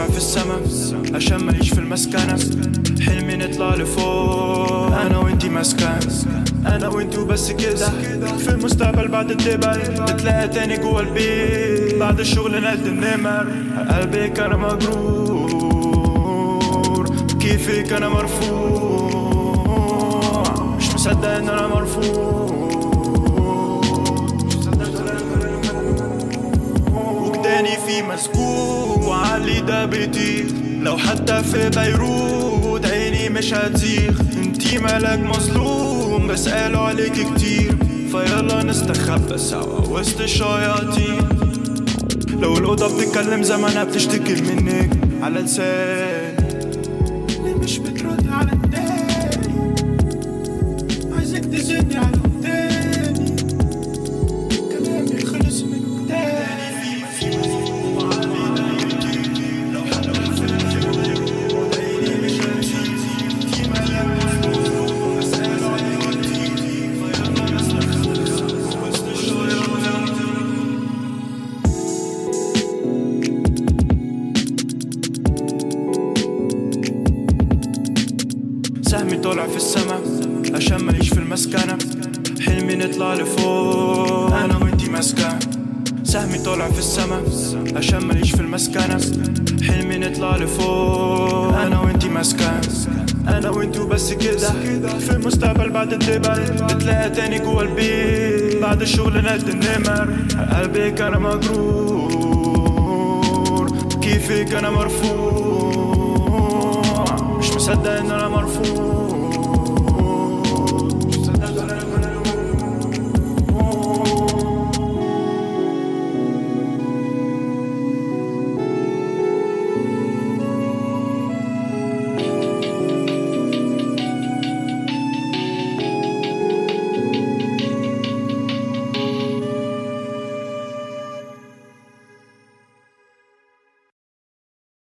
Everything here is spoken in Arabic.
طالع في السما عشان ماليش في المسكنة. حلمي نطلع لفوق انا وانتي مسكن، انا وانتي وبس كده. في المستقبل بعد الدبل نتلاقى تاني جوا البيت، بعد الشغل نقد النمر. قلبي كان مجرور، كيفك انا مرفوع، مش مصدق ان انا مرفوع. وجداني في مسكوب وعلي ده بيطير، لو حتى في بيروت عيني مش هتزيغ. انتي ملاك مظلوم بس قالوا عليك كتير، فيلا نستخبى سوا وسط الشياطين. لو الأوضة بتتكلم زمانها بتشتكي منك على لسان اللي مش بترد على التاني، عايزك تزني على التاني، كلامي خلص من وداني. سهمي طالع في السما عشان ماليش في المسكنة. حلمي نطلع لفوق انا وانتي مسكن. سهمي طالع في السما عشان ماليش في المسكنة. حلمي نطلع لفوق انا وانتي مسكن، انا وانتي وبس كده. في المستقبل بعد الدبل نتلاقى تاني جوا البيت، بعد الشغل نقد النمر. قلبي كان مجرور، كيفك انا مرفوع، مش مصدق ان انا مرفوع.